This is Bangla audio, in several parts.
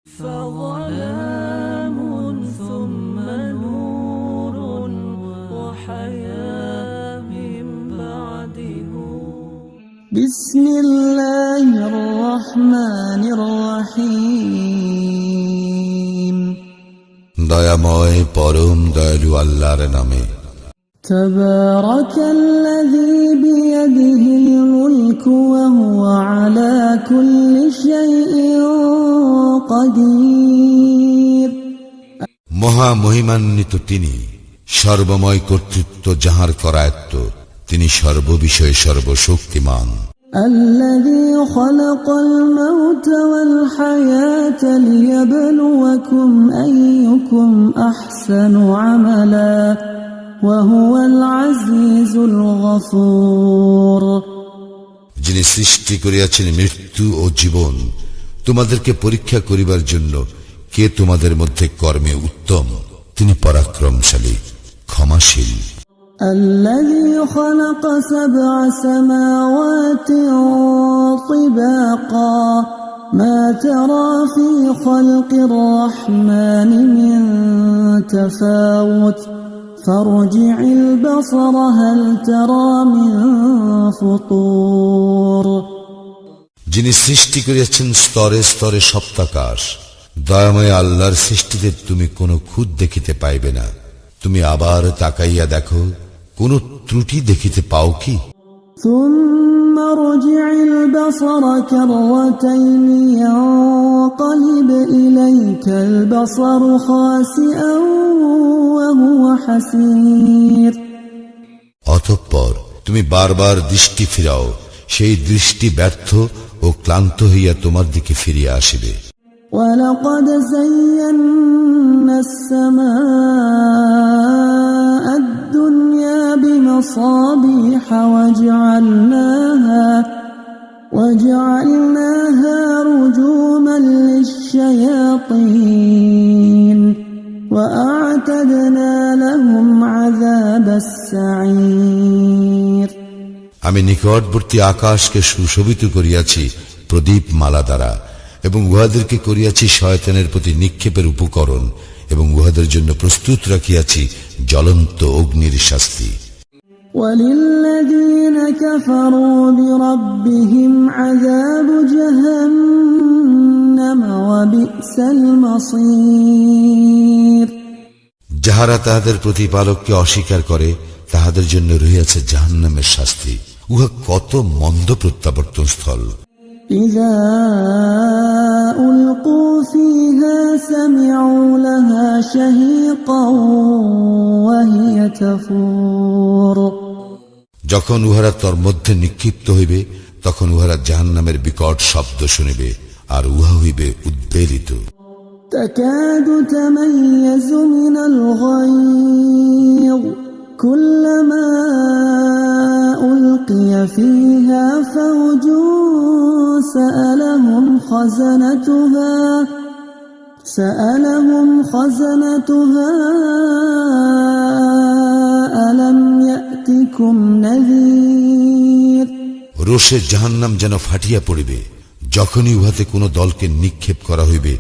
فظلام ثم نور وحياة من بعده بسم الله الرحمن الرحيم দয়াময় পরম দয়ালু আল্লাহর নামে। تبارك الذي بيده الملك وهو على كل شيء قدير মহা মহিমান্বিত তিনি, সর্বময় কর্তৃত্ব যাহার করায়ত্ত, তিনি সর্ববিষয়ে সর্বশক্তিমান। الذي خلق الموت والحياة ليبلوكم أيكم أحسن عملا وهو العزيز الغفور যিনি সৃষ্টি করিয়াছেন মৃত্যু ও জীবন, তোমাদেরকে পরীক্ষা করিবার জন্য কে তোমাদের মধ্যে কর্মে উত্তম, তিনি পরাক্রমশালী, ক্ষমাশীল। الذي خلق 7 سماوات طباقا ما ترى في خلق الرحمن من تفاوت فارجع البصر هل ترى من فطور যিনি সৃষ্টি করিয়াছেন স্তরে স্তরে সপ্তাকাশ, দয়াময় আল্লাহর সৃষ্টিতে তুমি কোনো খুঁত দেখিতে পাইবে না। তুমি আবার তাকাইয়া দেখো, কোন ত্রুটি দেখিতে পাও কি? ثم ارجع البصر كرتين ينقلب إليك البصر خاسئا وهو حسير অতঃপর তুমি বারবার দৃষ্টি ফিরাও, সেই দৃষ্টি ব্যর্থ ও ক্লান্ত হইয়া তোমার দিকে ফিরিয়া আসিবে। ولقد زينا السماء الدنيا بمصابيح وجعلناها رجوما للشياطين وأعتدنا لهم عذاب السعير আমি নিকটবর্তী আকাশকে সুশোভিত করিয়াছি প্রদীপ মালা দ্বারা, এবং উহাদেরকে করিয়াছি শয়তানের প্রতি নিক্ষেপের উপকরণ, এবং উহাদের জন্য প্রস্তুত রাখিয়াছি জ্বলন্ত অগ্নির শাস্তি। وَلِلَّذِينَ كَفَرُوا بِرَبِّهِمْ عَذَابُ جَهَنَّمَ وَبِئْسَ الْمَصِيرُ যাহারা তাহাদের প্রতিপালককে অস্বীকার করে, তাহাদের জন্য রহিয়াছে জাহান্নামের শাস্তি, উহা কত মন্দ প্রত্যাবর্তন স্থল। إذا ألقوا فيها سمعوا لها شهيقا وهي تفور যখন উহারা তোর মধ্যে নিক্ষিপ্ত হইবে, তখন উহারা জাহান্নামের বিকট শব্দ শুনিবে, আর উহা হইবে উদ্বেলিত। تكاد تميز من الغيظ كلما ألقي فيها فوج سألهم خزنتها ألم يأتكم نذير রোষে জাহান্নাম যেন ফাটিয়া পড়িবে, যখনই উহাতে কোনো দলকে নিক্ষেপ করা হইবে,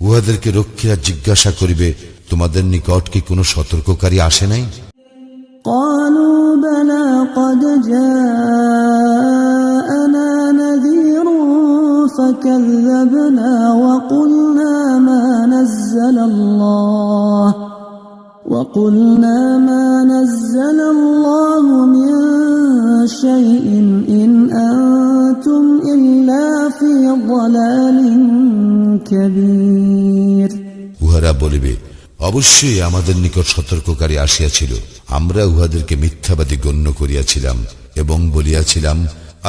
উহাদেরকে রক্ষীরা জিজ্ঞাসা করিবে, তোমাদের নিকট কি কোনো সতর্ককারী আসে নাই? قالوا بلى قد جاءنا نذير فكذبنا وقلنا ما نزل الله من شيء إن أنتم إلا في ضلال كبير উহারা বলিবে, অবশ্যই আমাদের নিকট সতর্ককারী আসিয়াছিল, আমরা উহাদেরকে মিথ্যাবাদী গণ্য করিয়াছিলাম এবং বলিয়াছিলাম,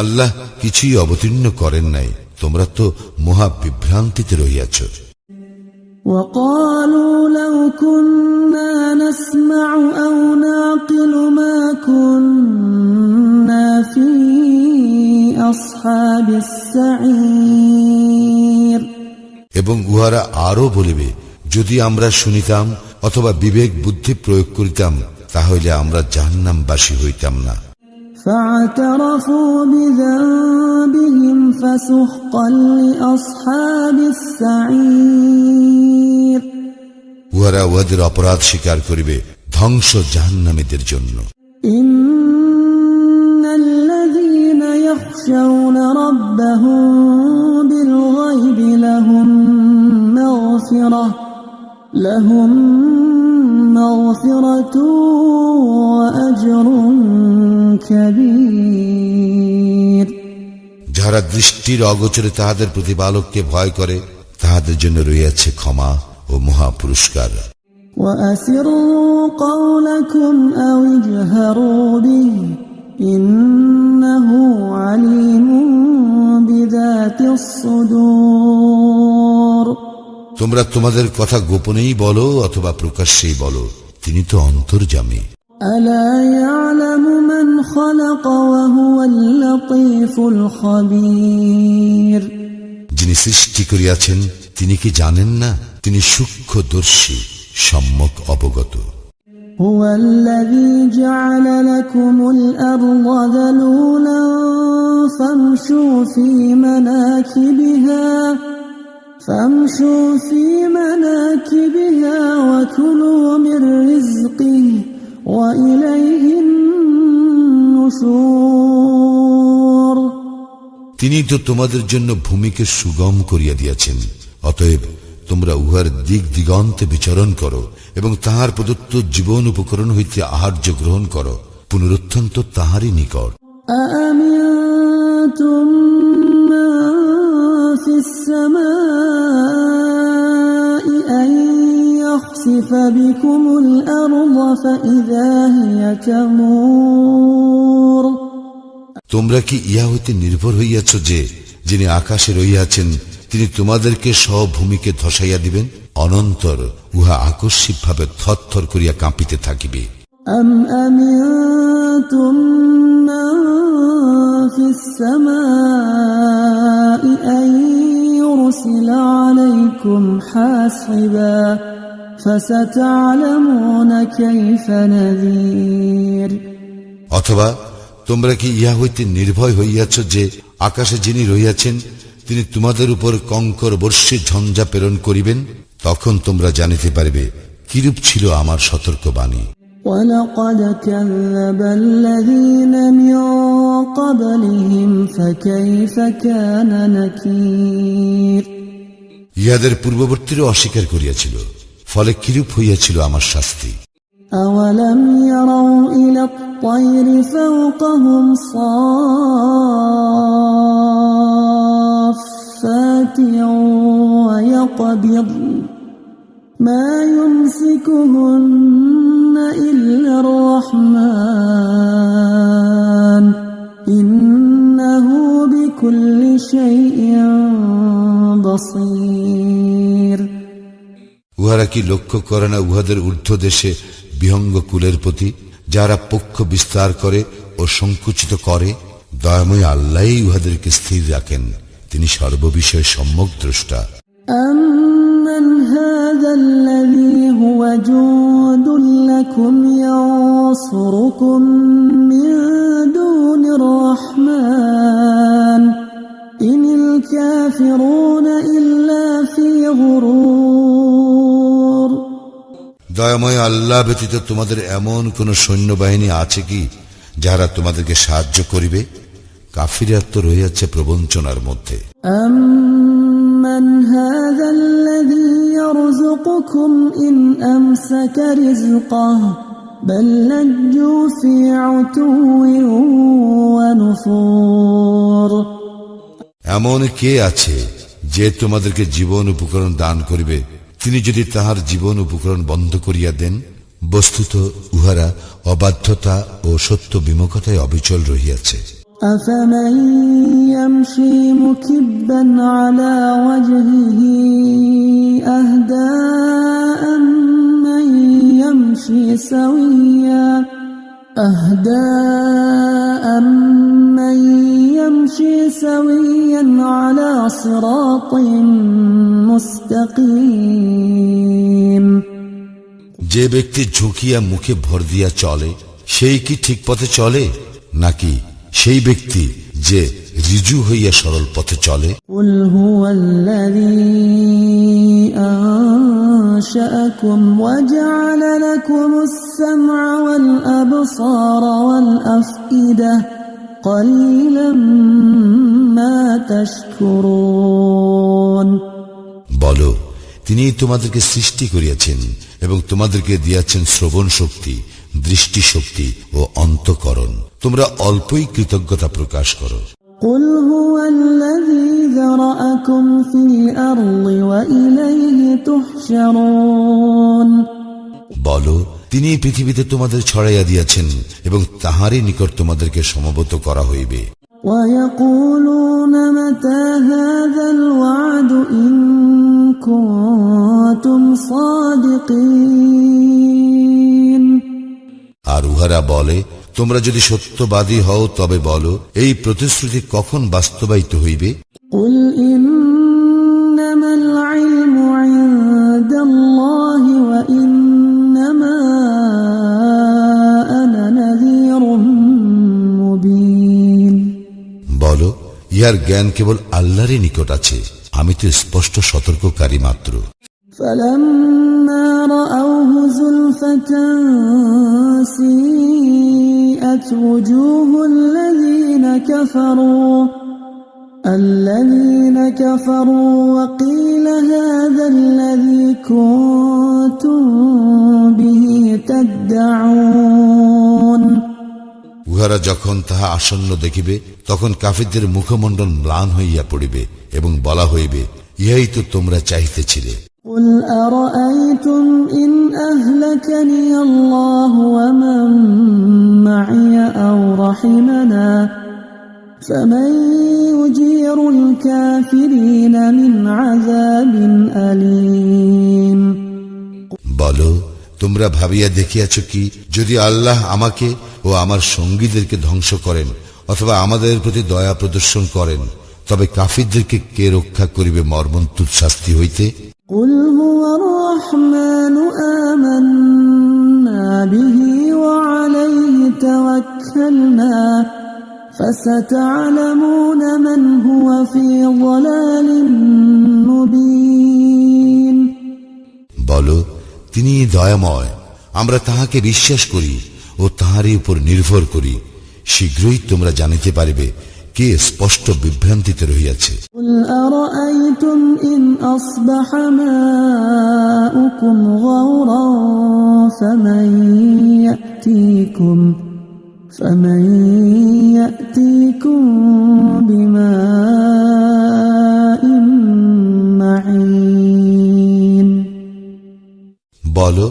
আল্লাহ কিছুই অবতীর্ণ করেন নাই, তোমরা তো মহা বিভ্রান্তিতে রহিয়াছ। وقالوا لو كنا نسمع أو نعقل ما كنا في أصحاب السعير এবং উহারা আরো বলিবে, যদি আমরা শুনিতাম অথবা বিবেক বুদ্ধি প্রয়োগ করিতাম, তাহলে আমরা জাহান্নামবাসী হইতাম না। فاعترفوا بذنبهم فسحقا لأصحاب السعير উহারা উহাদের অপরাধ স্বীকার করিবে ধ্বংস জাহান্নামীদের জন্য। ইন্নাল্লাযীনা ইয়াখশাউনা রাব্বাহুম বিল-গায়বি লাহুম মাগফিরাতুন ওয়া আজরুন কাবীর। যারা দৃষ্টির অগোচরে তাহাদের প্রতিপালককে ভয় করে তাহাদের জন্য রয়েছে ক্ষমা ও মহা পুরস্কার। وَأَسِرُّوا قَوْلَكُمْ أَوِ اجْهَرُوا بِهِ إِنَّهُ عَلِيمٌ بِذَاتِ الصُّدُورِ। তোমরা তোমাদের কথা গোপনেই বলো অথবা প্রকাশ্যেই বলো, তিনি তো অন্তর্যামী। أَلَا يَعْلَمُ مَنْ خَلَقَ وَهُوَ اللَّطِيفُ الْخَبِيرُ। যিনি সৃষ্টি করিয়াছেন তিনি কি জানেন না? তিনি সূক্ষ্মদর্শী, সম্যক অবগত। هُوَ الَّذِي جَعَلَ لَكُمُ الْأَرْضَ ذَلُولًا فَامْشُوا فِي مَنَاكِبِهَا وَكُلُوا مِنْ رِزْقِهِ وَإِلَيْهِ النُّشُورُ। তিনি তো তোমাদের জন্য ভূমিকে সুগম করিয়া দিয়াছেন, অতএব তোমরা উহার দিক দিগন্তে বিচরণ করো এবং তাহার প্রদত্ত জীবন উপকরণ হইতে আহার্য গ্রহণ করো। পুনরুত্থান তো তাহারই নিকট। أَأَمِنْتُمْ مَنْ فِي السَّمَاءِ أَنْ يَخْسِفَ بِكُمُ الْأَرْضَ فَإِذَا هِيَ تَمُورُ। তোমরা কি ইহা হইতে নির্ভর হইয়াছ যে যিনি আকাশে রহিয়াছেন তিনি তোমাদেরকে ভূমিকে ধসাইয়া দিবেন, অনন্তর উহা আকস্মিকভাবে থরথর করিয়া কাঁপিতে থাকিবে। أَمْ أَمِنْتُمْ مَنْ فِي السَّمَاءِ أَنْ يُرْسِلَ عَلَيْكُمْ حَاصِبًا فَسَتَعْلَمُونَ كَيْفَ نَذِيرِ। অথবা তোমরা কি ইহা হইতে নির্ভয় হইয়াছ যে আকাশে যিনি রহিয়াছেন তিনি তোমাদের উপর কঙ্কর বর্ষির ঝঞ্ঝা প্রেরণ করিবেন, তখন তোমরা জানিতে পারবে কিরূপ ছিল আমার সতর্কবাণী। وَلَقَدْ كَذَّبَ الَّذِينَ مِنْ قَبْلِهِمْ فَكَيْفَ كَانَ نَكِيرِ। ইহাদের পূর্ববর্তীরা অস্বীকার করিয়াছিল, ফলে কিরূপ হইয়াছিল আমার শাস্তি। أَوَلَمْ يَرَوْا إِلَى الطَّيْرِ فَوْقَهُمْ صَافَّاتٍ وَيَقْبِضْنَ مَا يُمْسِكُهُنَّ إِلَّا الرَّحْمَنُ إِنَّهُ بِكُلِّ شَيْءٍ بَصِيرٌ। উহারা কি লক্ষ্য করে না উহাদের ঊর্ধ্ব দেশে বিহঙ্গ কুলের প্রতি, যারা পক্ষ বিস্তার করে ও সংকুচিত করে? দয়াময় আল্লাহই উহাদেরকে স্থির রাখেন, তিনি সর্ববিষয়ে সম্যক দ্রষ্টা। أَمَّنْ هَذَا الَّذِي هُوَ جُندٌ لَكُمْ يَنصُرُكُم مِّن دُونِ الرَّحْمَنِ إِنِ الْكَافِرُونَ إِلَّا فِي غُرُورٍ। দয়াময় আল্লাহ ব্যতীত তোমাদের এমন কোন সৈন্যবাহিনী আছে কি যারা তোমাদেরকে সাহায্য করিবে? কাফিররা তো রয়েছে প্রবঞ্চনার মধ্যে। أَمَّنْ هَذَا الَّذِي يَرْزُقُكُمْ إِنْ أَمْسَكَ رِزْقَهُ بَلْ لَجُّوا فِي عُتُوٍّ وَنُفُورٍ। এমন কে আছে যে তোমাদেরকে জীবন উপকরণ দান করিবে তিনি যদি তাহার জীবন উপকরণ বন্ধ করিয়া দেন? বস্তুত উহারা অবাধ্যতা ও সত্য বিমুখতায় অবিচল রহিয়াছে। أَفَمَنْ يَمْشِي مُكِبًّا عَلَى وَجْهِهِ أَهْدَىٰ أَمَّنْ يَمْشِي سَوِيًّا عَلَى صِرَاطٍ مُسْتَقِيمٍ। যে ব্যক্তি ঝুঁকিয়া মুখে ভর দিয়া চলে সেই কি ঠিক পথে চলে, নাকি সেই ব্যক্তি যে ঋজু হইয়া সরল পথে চলে? قُلْ هُوَ الَّذِي أنشأكم وجعل لكم السمع والأبصار والأفئدة قليلا ما تشكرون বলো, তিনি তোমাদেরকে সৃষ্টি করিয়াছেন এবং তোমাদেরকে দিয়াছেন শ্রবণ শক্তি, দৃষ্টি শক্তি ও অন্তঃকরণ। তোমরা অল্পই কৃতজ্ঞতা প্রকাশ করো। قل هو الذي ذرأكم في الأرض وإليه تحشرون বলো, তিনি পৃথিবীতে তোমাদের ছড়াইয়া দিয়াছেন এবং তাহারই নিকট তোমাদেরকে সমবেত করা হইবে। ويقولون متى هذا الوعد إن كنتم صادقين আর উহারা বলে, তোমরা যদি সত্যবাদী হও তবে বলো, এই প্রতিশ্রুতি কখন বাস্তবায়িত হইবে? قل إنما العلم عند الله وإنما أنا نذير مبين বলো, ইহার জ্ঞান কেবল আল্লাহরই নিকট আছে, আমি তো স্পষ্ট সতর্ককারী মাত্র। فلما رأوه زلفة سيئت وجوه الذين كفروا وقيل هذا الذي كنتم به تدعون উহারা যখন তাহা আসন্ন দেখিবে তখন কাফিরদের মুখমণ্ডল ম্লান হইয়া পড়িবে এবং বলা হইবে, ইহাই তো তোমরা চাহিতেছিলে। قل أرأيتم إن أهلكني الله ومن معي أو رحمنا فمن يجير الكافرين من عذاب أليم বলো, তোমরা ভাবিয়া দেখিয়াছ কি, যদি আল্লাহ আমাকে ও আমার সঙ্গীদেরকে ধ্বংস করেন অথবা আমাদের প্রতি দয়া প্রদর্শন করেন, তবে কাফিরদেরকে কে রক্ষা করিবে মর্মন্তুদ শাস্তি হইতে? قل هو الرحمن آمنا به وعليه توكلنا فستعلمون من هو في ضلال مبين বলো, তিনি দয়াময়, আমরা তাহাকে বিশ্বাস করি ও তাহারই উপর নির্ভর করি। শীঘ্রই তোমরা জানিতে পারিবে কে স্পষ্ট বিভ্রান্তিতে রহিয়াছে। قل أرأيتم إن أصبح ماؤكم غورا فمن يأتيكم بماء معين বলো,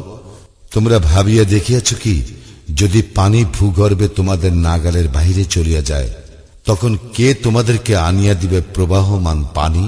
তোমরা ভাবিয়া দেখিয়াছ কি, যদি পানি ভূগর্ভে তোমাদের নাগালের বাহিরে চলিয়া যায়, তখন কে তোমাদেরকে আনিয়া দিবে প্রবাহমান পানি?